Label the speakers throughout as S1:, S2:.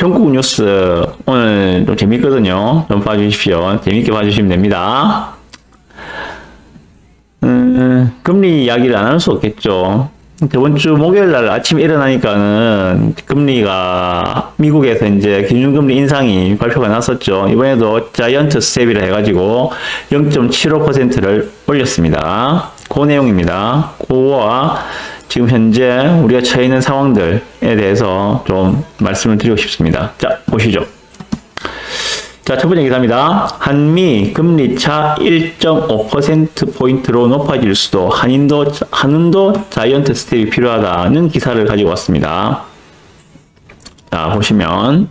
S1: 전국 뉴스 오늘 좀 재밌거든요. 좀 봐주십시오. 재밌게 봐주시면 됩니다. 금리 이야기를 안 할 수 없겠죠. 저번 주 목요일 날 아침에 일어나니까는 금리가 미국에서 이제 기준금리 인상이 발표가 났었죠. 이번에도 자이언트 스텝이라 해가지고 0.75%를 올렸습니다. 그 내용입니다. 그거와 지금 현재 우리가 처해 있는 상황들에 대해서 좀 말씀을 드리고 싶습니다. 자, 보시죠. 자, 첫 번째 기사입니다. 한미 금리 차 1.5%포인트로 높아질 수도 한은도 자이언트 스텝이 필요하다는 기사를 가지고 왔습니다. 자, 보시면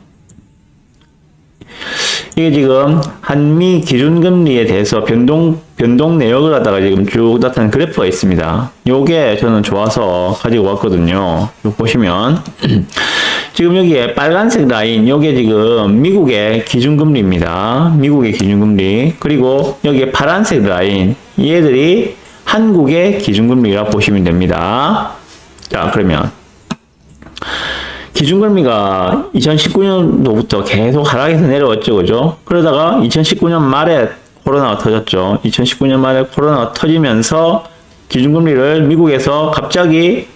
S1: 이게 지금 한미 기준금리에 대해서 변동 내역을 갖다가 지금 쭉 나타낸 그래프가 있습니다. 요게 저는 좋아서 가지고 왔거든요. 요 보시면 지금 여기에 빨간색 라인, 요게 지금 미국의 기준금리입니다. 미국의 기준금리. 그리고 여기에 파란색 라인, 얘들이 한국의 기준금리라 보시면 됩니다. 자, 그러면 기준금리가 2019년도부터 계속 하락해서 내려왔죠, 그죠? 그러다가 2019년 말에 코로나가 터졌죠. 2019년 말에 코로나가 터지면서 기준금리를 미국에서 갑자기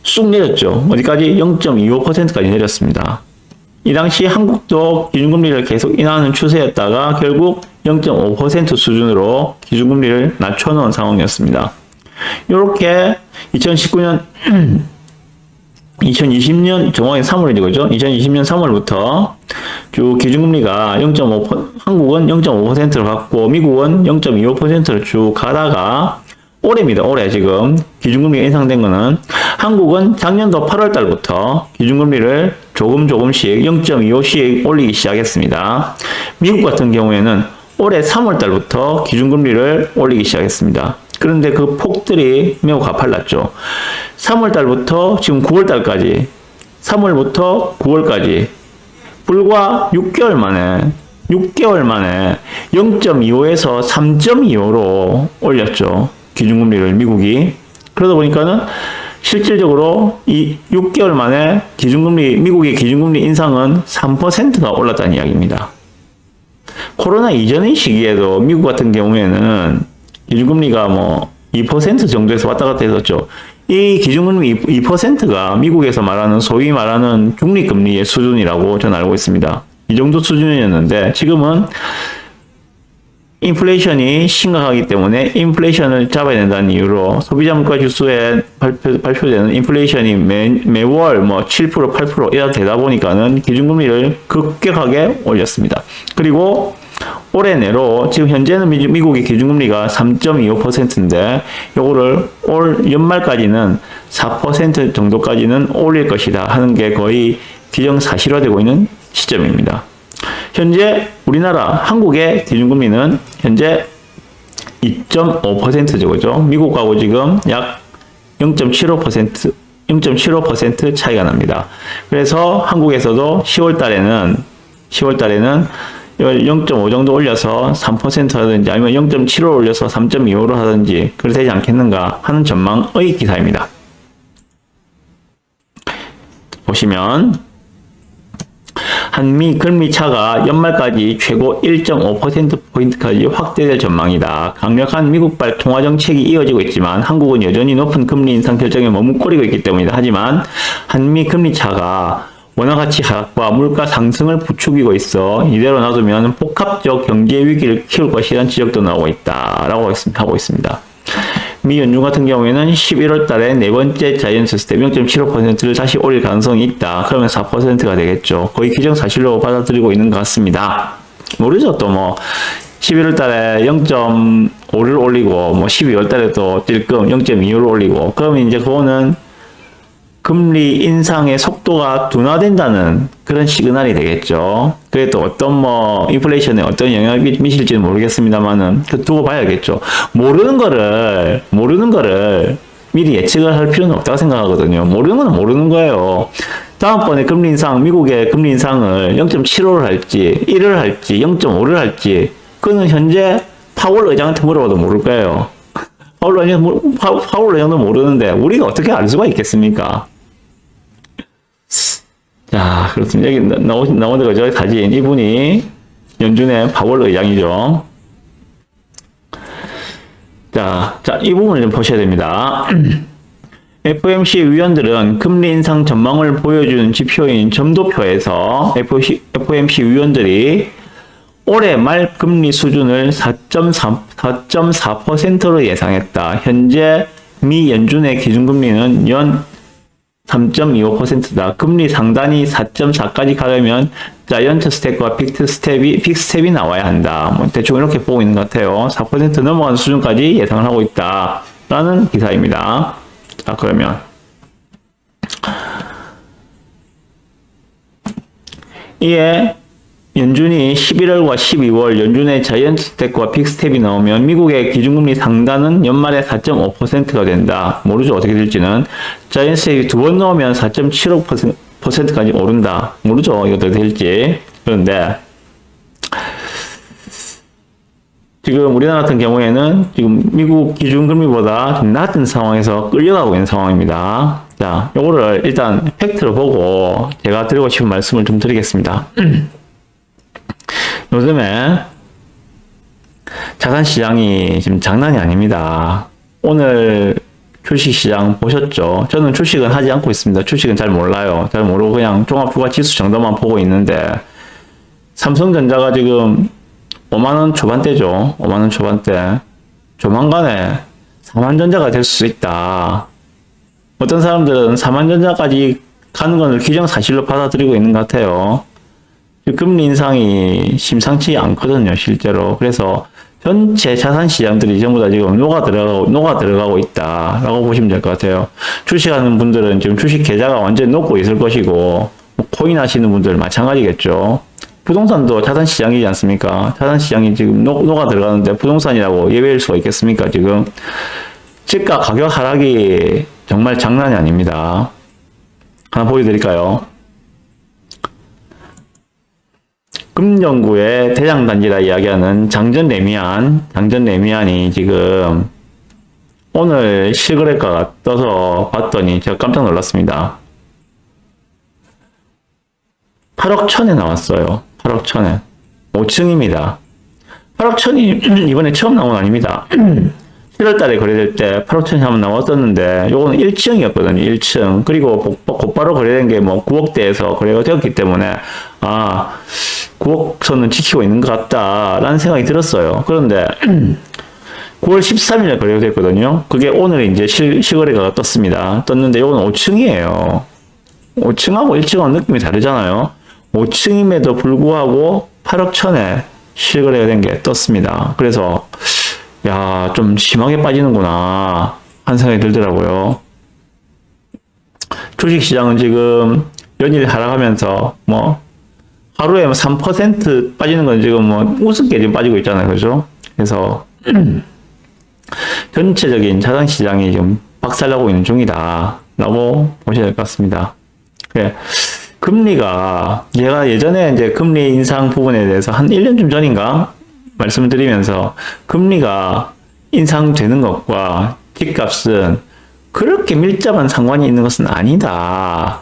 S1: 쑥 내렸죠. 어디까지? 0.25%까지 내렸습니다. 이 당시 한국도 기준금리를 계속 인하하는 추세였다가 결국 0.5% 수준으로 기준금리를 낮춰놓은 상황이었습니다. 이렇게 2020년 정확히 3월이죠, 그죠? 2020년 3월부터 쭉 기준금리가 한국은 0.5%를 갖고 미국은 0.25%를 쭉 가다가 올해입니다. 올해 지금 기준금리가 인상된 거는 한국은 작년도 8월 달부터 기준금리를 조금씩 0.25씩 올리기 시작했습니다. 미국 같은 경우에는 올해 3월 달부터 기준금리를 올리기 시작했습니다. 그런데 그 폭들이 매우 가팔랐죠. 3월 달부터 지금 9월 달까지, 3월부터 9월까지 불과 6개월 만에 0.25에서 3.25로 올렸죠. 기준금리를 미국이. 그러다 보니까는 실질적으로 이 6개월 만에 미국의 기준금리 인상은 3%가 올랐다는 이야기입니다. 코로나 이전의 시기에도 미국 같은 경우에는 기준금리가 뭐 2% 정도에서 왔다 갔다 했었죠. 이 기준금리 2%가 미국에서 말하는 소위 말하는 중립금리의 수준이라고 저는 알고 있습니다. 이 정도 수준이었는데 지금은 인플레이션이 심각하기 때문에 인플레이션을 잡아야 된다는 이유로 소비자 물가 지수에 발표되는 인플레이션이 매월 뭐 7%, 8% 이렇게 되다 보니까는 기준금리를 급격하게 올렸습니다. 그리고 올해 내로 지금 현재는 미국의 기준금리가 3.25%인데 요거를 올 연말까지는 4% 정도까지는 올릴 것이다 하는 게 거의 기정사실화되고 있는 시점입니다. 현재 우리나라 한국의 기준금리는 현재 2.5%죠, 그죠? 미국하고 지금 약 0.75% 차이가 납니다. 그래서 한국에서도 10월 달에는 0.5 정도 올려서 3% 하든지 아니면 0.75 올려서 3.25로 하든지 그렇게 되지 않겠는가 하는 전망의 기사입니다. 보시면 한미 금리 차가 연말까지 최고 1.5%포인트까지 확대될 전망이다. 강력한 미국발 통화정책이 이어지고 있지만 한국은 여전히 높은 금리 인상 결정에 머뭇거리고 있기 때문이다. 하지만 한미 금리 차가 원화가치 하락과 물가 상승을 부추기고 있어 이대로 놔두면 복합적 경제 위기를 키울 것이라는 지적도 나오고 있다라고 하고 있습니다. 미 연준 같은 경우에는 11월 달에 네 번째 자이언트 스텝 0.75%를 다시 올릴 가능성이 있다. 그러면 4%가 되겠죠. 거의 기정사실로 받아들이고 있는 것 같습니다. 모르죠. 또 뭐 11월 달에 0.5를 올리고 뭐 12월 달에 또 찔끔 0.25를 올리고 그러면 이제 그거는 금리 인상의 속도가 둔화된다는 그런 시그널이 되겠죠. 그게 또 어떤 뭐 인플레이션에 어떤 영향을 미칠지는 모르겠습니다만은 두고 봐야겠죠. 모르는 거를 미리 예측을 할 필요는 없다고 생각하거든요. 모르는 건 모르는 거예요. 다음번에 금리 인상, 미국의 금리 인상을 0.75를 할지, 1을 할지, 0.5를 할지, 그거는 현재 파월 의장한테 물어봐도 모를 거예요. 파월 의장도 모르는데 우리가 어떻게 알 수가 있겠습니까? 자, 그렇습니다. 여기 나오는 거죠. 사진. 이분이 연준의 파월 의장이죠. 자, 이 부분을 좀 보셔야 됩니다. FOMC 위원들은 금리 인상 전망을 보여주는 지표인 점도표에서 FOMC 위원들이 올해 말 금리 수준을 4.4%로 예상했다. 현재 미 연준의 기준금리는 연 3.25%다. 금리 상단이 4.4까지 가려면 자이언트 스텝과 빅 스텝이 나와야 한다. 뭐 대충 이렇게 보고 있는 것 같아요. 4% 넘어가는 수준까지 예상을 하고 있다. 라는 기사입니다. 자, 그러면 이에 연준이 11월과 12월 연준의 자이언트 스텝과 빅 스텝이 나오면 미국의 기준금리 상단은 연말에 4.5%가 된다. 모르죠. 어떻게 될지는. 자이언트 스텝이 두 번 넣으면 4.75%까지 오른다. 모르죠. 이거 어떻게 될지. 그런데 지금 우리나라 같은 경우에는 지금 미국 기준금리보다 좀 낮은 상황에서 끌려가고 있는 상황입니다. 자, 요거를 일단 팩트로 보고 제가 드리고 싶은 말씀을 좀 드리겠습니다. 요즘에 자산시장이 지금 장난이 아닙니다. 오늘 주식시장 보셨죠? 저는 주식은 하지 않고 있습니다. 주식은 잘 몰라요. 잘 모르고 그냥 종합주가지수 정도만 보고 있는데 삼성전자가 지금 5만원 초반대죠. 5만원 초반대. 조만간에 4만전자가 될 수 있다. 어떤 사람들은 4만전자까지 가는 것을 기정사실로 받아들이고 있는 것 같아요. 금리 인상이 심상치 않거든요, 실제로. 그래서 전체 자산 시장들이 전부 다 지금 녹아 들어가고 있다라고 보시면 될 것 같아요. 주식하는 분들은 지금 주식 계좌가 완전히 녹고 있을 것이고, 뭐 코인 하시는 분들 마찬가지겠죠. 부동산도 자산 시장이지 않습니까? 자산 시장이 지금 녹아 들어가는데 부동산이라고 예외일 수가 있겠습니까, 지금? 집값 가격 하락이 정말 장난이 아닙니다. 하나 보여드릴까요? 금연구의 대장단지라 이야기하는 장전 레미안이 지금 오늘 실거래가가 떠서 봤더니 제가 깜짝 놀랐습니다. 8억 천에 나왔어요. 8억 천에. 5층입니다. 8억 천이 이번에 처음 나온 거 아닙니다. 7월 달에 거래될 때 8억 천이 한번 나왔었는데 요거는 1층이었거든요. 1층. 그리고 곧바로 거래된 게 뭐 9억대에서 거래가 되었기 때문에 9억 선은 지키고 있는 것 같다라는 생각이 들었어요. 그런데 9월 13일에 거래가 됐거든요. 그게 오늘 이제 실거래가가 떴습니다. 떴는데 요건 5층이에요. 5층하고 1층하고 느낌이 다르잖아요. 5층임에도 불구하고 8억 천에 실거래가 된 게 떴습니다. 그래서 야, 좀 심하게 빠지는구나 하는 생각이 들더라고요. 주식시장은 지금 연일 하락하면서 뭐 하루에 3% 빠지는 건 지금 뭐 우습게 지금 빠지고 있잖아요. 그죠? 그래서 전체적인 자산시장이 지금 박살나고 있는 중이다 라고 보셔야 될 것 같습니다. 그래. 금리가 제가 예전에 이제 금리 인상 부분에 대해서 한 1년쯤 전인가 말씀을 드리면서 금리가 인상되는 것과 집값은 그렇게 밀접한 상관이 있는 것은 아니다.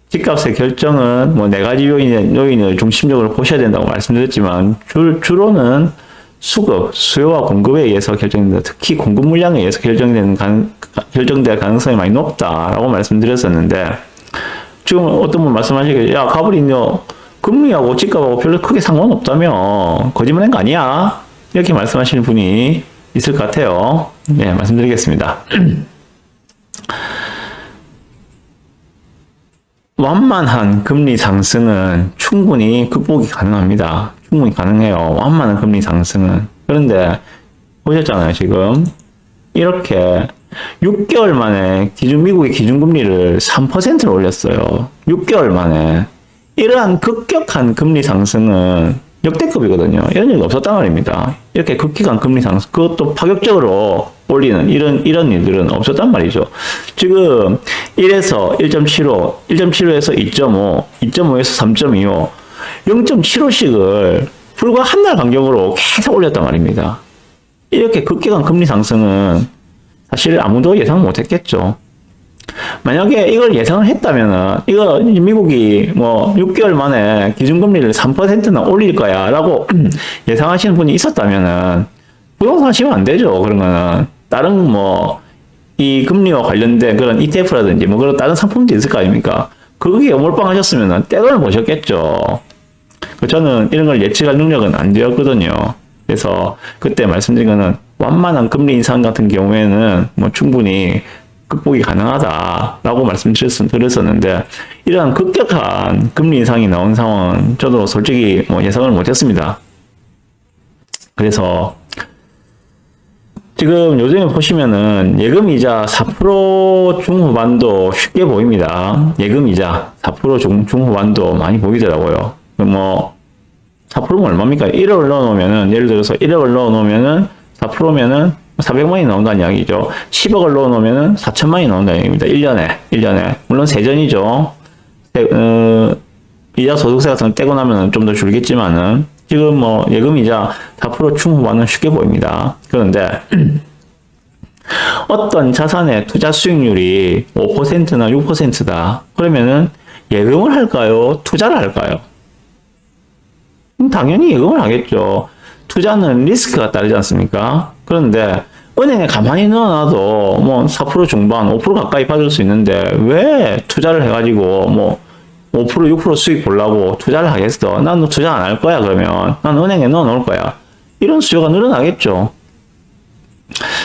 S1: 집값의 결정은 뭐 4가지 요인을 중심적으로 보셔야 된다고 말씀드렸지만 주로는 수요와 공급에 의해서 결정된다. 특히 공급 물량에 의해서 결정될 가능성이 많이 높다라고 말씀드렸었는데 지금 어떤 분 말씀하시길 야 가버리뇨 금리하고 집값하고 별로 크게 상관없다며 거짓말한 거 아니야? 이렇게 말씀하시는 분이 있을 것 같아요. 네, 말씀드리겠습니다. 완만한 금리 상승은 충분히 극복이 가능합니다. 충분히 가능해요. 완만한 금리 상승은. 그런데 보셨잖아요, 지금. 이렇게 6개월 만에 미국의 기준금리를 3%를 올렸어요. 6개월 만에. 이러한 급격한 금리 상승은 역대급이거든요. 이런 적이 없었단 말입니다. 이렇게 급격한 금리 상승, 그것도 파격적으로 올리는 이런 일들은 없었단 말이죠. 지금 1에서 1.75, 1.75에서 2.5, 2.5에서 3.25, 0.75씩을 불과 한 달 간격으로 계속 올렸단 말입니다. 이렇게 급격한 금리 상승은 사실 아무도 예상 못했겠죠. 만약에 이걸 예상을 했다면은, 이거 미국이 뭐 6개월 만에 기준금리를 3%나 올릴 거야 라고 예상하시는 분이 있었다면은, 부동산 하시면 안 되죠. 그런 거는. 다른 뭐, 이 금리와 관련된 그런 ETF라든지 뭐 그런 다른 상품도 있을 거 아닙니까? 거기에 몰빵하셨으면은 떼돈을 버셨겠죠. 저는 이런 걸 예측할 능력은 안 되었거든요. 그래서 그때 말씀드린 거는 완만한 금리 인상 같은 경우에는 뭐 충분히 극복이 가능하다라고 말씀드렸었는데, 이러한 급격한 금리 인상이 나온 상황은 저도 솔직히 뭐 예상을 못했습니다. 그래서 지금 요즘에 보시면은 예금이자 4% 중후반도 쉽게 보입니다. 예금이자 4% 중후반도 많이 보이더라고요. 뭐 4%면 얼마입니까? 1억을 넣어놓으면은, 예를 들어서 1억을 넣어놓으면은 4%면은 400만이 나온다는 이야기죠. 10억을 넣어놓으면은 4천만이 나온다는 얘기입니다. 1년에. 물론 세전이죠. 이자 소득세 같은 거 떼고 나면은 좀 더 줄겠지만은, 지금 뭐 예금이자 4% 중후반은 쉽게 보입니다. 그런데 어떤 자산의 투자 수익률이 5%나 6%다. 그러면은 예금을 할까요? 투자를 할까요? 당연히 예금을 하겠죠. 투자는 리스크가 따르지 않습니까? 그런데 은행에 가만히 넣어놔도 뭐 4% 중반, 5% 가까이 받을 수 있는데 왜 투자를 해가지고 뭐 5%, 6% 수익 보려고 투자를 하겠어? 난 투자 안 할 거야, 그러면. 난 은행에 넣어 놓을 거야. 이런 수요가 늘어나겠죠.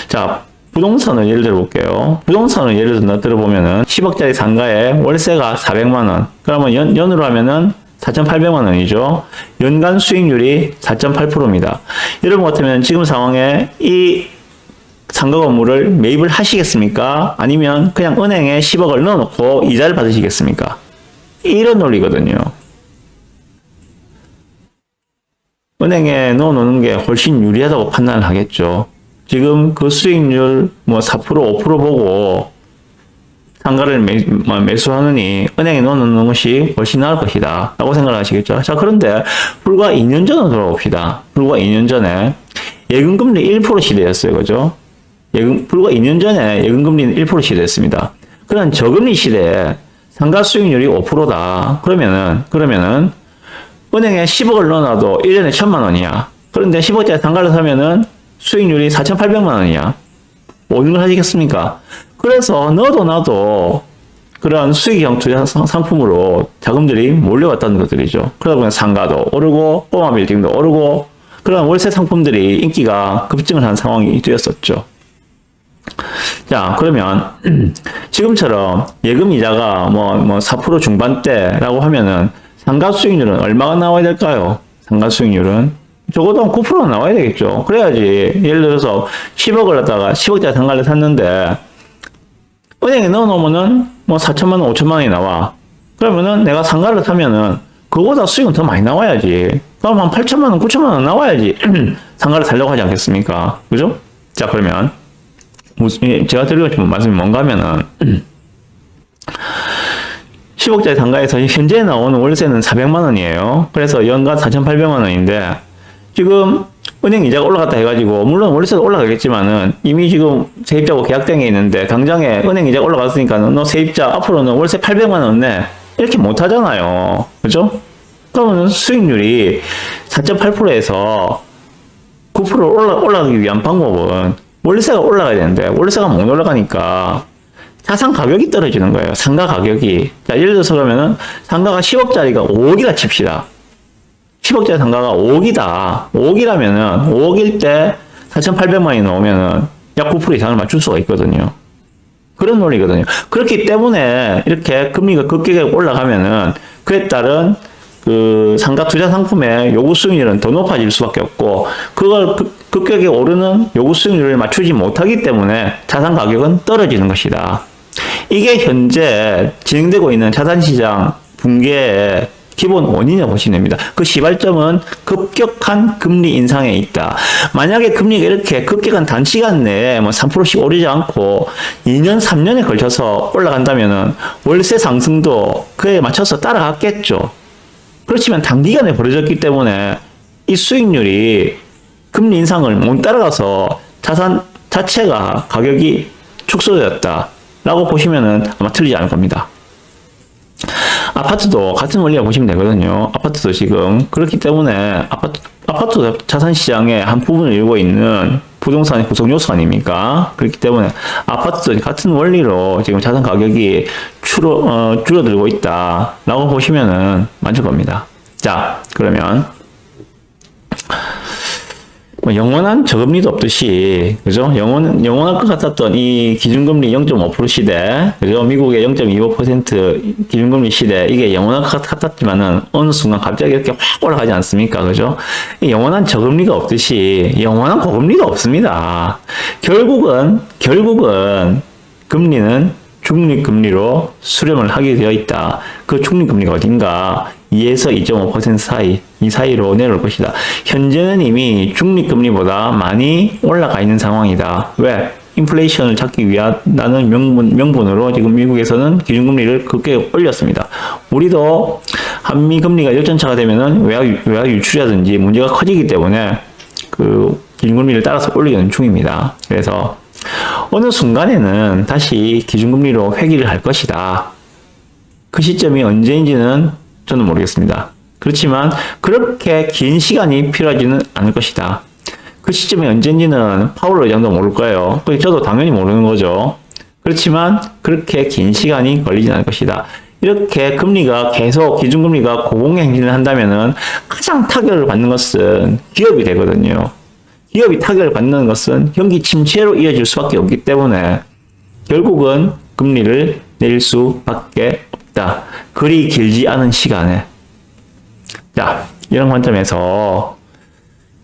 S1: 자, 부동산을 예를 들어 볼게요. 부동산을 예를 들어 보면은 10억짜리 상가에 월세가 400만원. 그러면 연으로 하면은 4,800만 원이죠. 연간 수익률이 4.8%입니다. 여러분 같으면 지금 상황에 이 상가 건물을 매입을 하시겠습니까? 아니면 그냥 은행에 10억을 넣어놓고 이자를 받으시겠습니까? 이런 논리거든요. 은행에 넣어놓는 게 훨씬 유리하다고 판단을 하겠죠. 지금 그 수익률 뭐 4%, 5% 보고 상가를 매수하느니 은행에 넣어놓는 것이 훨씬 나을 것이다 라고 생각을 하시겠죠. 자, 그런데 불과 2년 전으로 돌아봅시다. 불과 2년 전에 예금금리 1% 시대였어요. 그죠? 불과 2년 전에 예금금리는 1% 시대였습니다. 그런 저금리 시대에 상가 수익률이 5%다. 그러면은 은행에 10억을 넣어놔도 1년에 1,000만 원이야. 그런데 10억짜리 상가를 사면은 수익률이 4,800만 원이야. 어느 걸 하시겠습니까? 그래서 너도 나도 그런 수익형 투자 상품으로 자금들이 몰려왔다는 것들이죠. 그러다 보니 상가도 오르고 꼬마 빌딩도 오르고 그런 월세 상품들이 인기가 급증을 한 상황이 되었었죠. 자, 그러면 지금처럼 예금 이자가 뭐 4% 중반대라고 하면은 상가 수익률은 얼마가 나와야 될까요? 상가 수익률은 적어도 9%는 나와야 되겠죠. 그래야지. 예를 들어서 10억을 갖다가 10억짜리 상가를 샀는데 은행에 넣어놓으면은 뭐 4천만 원, 5천만 원이 나와. 그러면은 내가 상가를 사면은 그거보다 수익은 더 많이 나와야지. 그럼 한 8천만 원, 9천만 원 나와야지 상가를 살려고 하지 않겠습니까? 그죠? 자, 그러면 제가 드리고 싶은 말씀이 뭔가 하면은 10억짜리 상가에서 현재 나오는 월세는 400만 원이에요. 그래서 연간 4,800만 원인데 지금 은행 이자가 올라갔다 해가지고 물론 월세도 올라가겠지만은 이미 지금 세입자하고 계약된 게 있는데 당장에 은행 이자가 올라갔으니까 너 세입자 앞으로는 월세 800만 원 내. 이렇게 못 하잖아요. 그죠? 그러면 수익률이 4.8%에서 9% 올라가기 위한 방법은 월세가 올라가야 되는데 월세가 못 올라가니까 자산 가격이 떨어지는 거예요. 상가 가격이. 자, 예를 들어서 그러면은 상가가 10억짜리가 5억이라 칩시다. 10억짜리 상가가 5억이다. 5억이라면은 5억일 때 4,800만이 나오면은 약 9% 이상을 맞출 수가 있거든요. 그런 논리거든요. 그렇기 때문에 이렇게 금리가 급격하게 올라가면은 그에 따른 그 상가 투자 상품의 요구 수익률은 더 높아질 수밖에 없고 그걸 급격하게 오르는 요구 수익률을 맞추지 못하기 때문에 자산 가격은 떨어지는 것이다. 이게 현재 진행되고 있는 자산시장 붕괴의 기본 원인이라고 보시면 됩니다. 그 시발점은 급격한 금리 인상에 있다. 만약에 금리가 이렇게 급격한 단시간 내에 뭐 3%씩 오르지 않고 2년, 3년에 걸쳐서 올라간다면은 월세 상승도 그에 맞춰서 따라갔겠죠. 그렇지만 단기간에 벌어졌기 때문에 이 수익률이 금리 인상을 못 따라가서 자산 자체가 가격이 축소되었다. 라고 보시면은 아마 틀리지 않을 겁니다. 아파트도 같은 원리가 보시면 되거든요. 아파트도 지금 그렇기 때문에 아파트 자산 시장의 한 부분을 이루고 있는 부동산의 구성 요소 아닙니까? 그렇기 때문에 아파트도 같은 원리로 지금 자산 가격이 줄어들고 있다라고 보시면은 맞을 겁니다. 자, 그러면 뭐 영원한 저금리도 없듯이, 그죠? 영원할 것 같았던 이 기준금리 0.5% 시대, 그죠? 미국의 0.25% 기준금리 시대, 이게 영원할 것 같았지만은 어느 순간 갑자기 이렇게 확 올라가지 않습니까? 그죠? 이 영원한 저금리가 없듯이 영원한 고금리도 없습니다. 결국은 금리는 중립금리로 수렴을 하게 되어 있다. 그 중립금리가 어딘가 2에서 2.5% 사이, 이 사이로 내려올 것이다. 현재는 이미 중립금리보다 많이 올라가 있는 상황이다. 왜? 인플레이션을 잡기 위하다는 명분으로 지금 미국에서는 기준금리를 급격히 올렸습니다. 우리도 한미 금리가 역전차가 되면은 외화 유출이라든지 문제가 커지기 때문에 그 기준금리를 따라서 올리는 중입니다. 그래서 어느 순간에는 다시 기준금리로 회귀를 할 것이다. 그 시점이 언제인지는 저는 모르겠습니다. 그렇지만 그렇게 긴 시간이 필요하지는 않을 것이다. 그 시점이 언제인지는 파월 의장도 모를 거예요. 저도 당연히 모르는 거죠. 그렇지만 그렇게 긴 시간이 걸리진 않을 것이다. 이렇게 금리가 계속 기준금리가 고공행진을 한다면은 가장 타격을 받는 것은 기업이 되거든요. 기업이 타격을 받는 것은 경기 침체로 이어질 수밖에 없기 때문에 결국은 금리를 내릴 수밖에 없다. 그리 길지 않은 시간에. 자, 이런 관점에서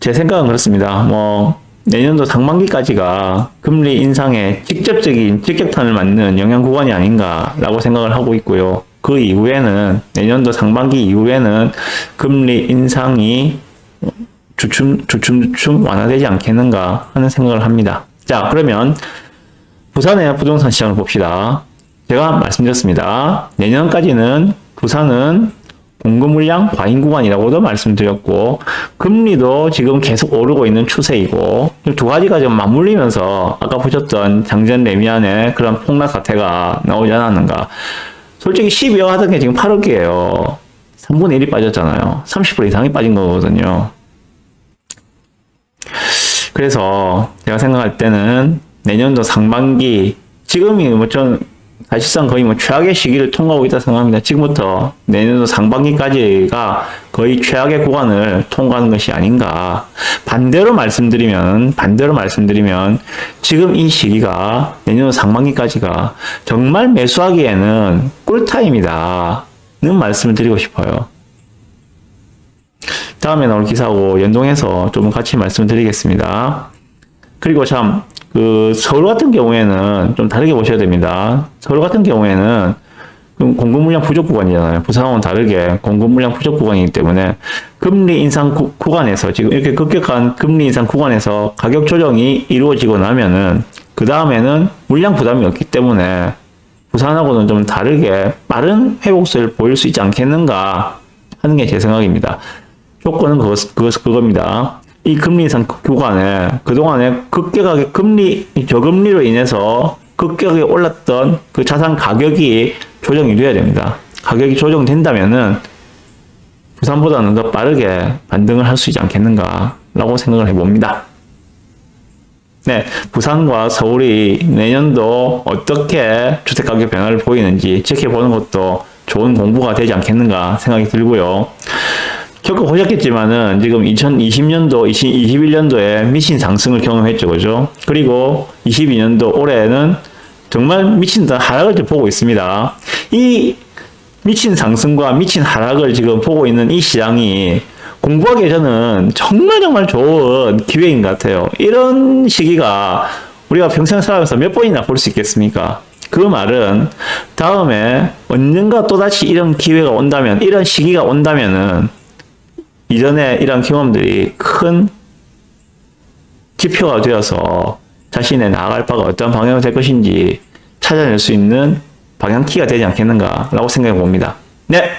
S1: 제 생각은 그렇습니다. 뭐 내년도 상반기까지가 금리 인상에 직접적인 직격탄을 맞는 영향 구간이 아닌가라고 생각을 하고 있고요. 그 이후에는 내년도 상반기 이후에는 금리 인상이 주춤 완화되지 않겠는가 하는 생각을 합니다. 자, 그러면 부산의 부동산 시장을 봅시다. 제가 말씀드렸습니다. 내년까지는 부산은 공급 물량 과잉 구간이라고도 말씀드렸고, 금리도 지금 계속 오르고 있는 추세이고, 두 가지가 좀 맞물리면서 아까 보셨던 장전 레미안의 그런 폭락 사태가 나오지 않았는가. 솔직히 12억 하던 게 지금 8억이에요. 3분의 1이 빠졌잖아요. 30% 이상이 빠진 거거든요. 그래서 제가 생각할 때는 내년도 상반기, 지금이 전 사실상 거의 최악의 시기를 통과하고 있다 생각합니다. 지금부터 내년도 상반기까지가 거의 최악의 구간을 통과하는 것이 아닌가. 반대로 말씀드리면 지금 이 시기가 내년도 상반기까지가 정말 매수하기에는 꿀타임이다는 말씀을 드리고 싶어요. 다음에 나올 기사하고 연동해서 좀 같이 말씀을 드리겠습니다. 그리고 참, 서울 같은 경우에는 좀 다르게 보셔야 됩니다. 서울 같은 경우에는 공급 물량 부족 구간이잖아요. 부산하고는 다르게 공급 물량 부족 구간이기 때문에 금리 인상 구간에서 지금 이렇게 급격한 금리 인상 구간에서 가격 조정이 이루어지고 나면은 그 다음에는 물량 부담이 없기 때문에 부산하고는 좀 다르게 빠른 회복세를 보일 수 있지 않겠는가 하는 게 제 생각입니다. 조건은 그겁니다. 이 금리 인상 구간에 그동안에 급격하게 저금리로 인해서 급격하게 올랐던 그 자산 가격이 조정이 돼야 됩니다. 가격이 조정된다면은 부산보다는 더 빠르게 반등을 할 수 있지 않겠는가 라고 생각을 해봅니다. 네, 부산과 서울이 내년도 어떻게 주택가격 변화를 보이는지 지켜보는 것도 좋은 공부가 되지 않겠는가 생각이 들고요. 겪어보셨겠지만은 지금 2020년도, 2021년도에 미친 상승을 경험했죠. 그죠? 그리고 22년도 올해는 정말 미친 하락을 보고 있습니다. 이 미친 상승과 미친 하락을 지금 보고 있는 이 시장이 공부하기에 저는 정말 좋은 기회인 것 같아요. 이런 시기가 우리가 평생 살아가면서 몇 번이나 볼 수 있겠습니까? 그 말은 다음에 언젠가 또다시 이런 기회가 온다면, 이런 시기가 온다면은 이전에 이런 경험들이 큰 지표가 되어서 자신의 나아갈 바가 어떤 방향이 될 것인지 찾아낼 수 있는 방향키가 되지 않겠는가 라고 생각해 봅니다. 네!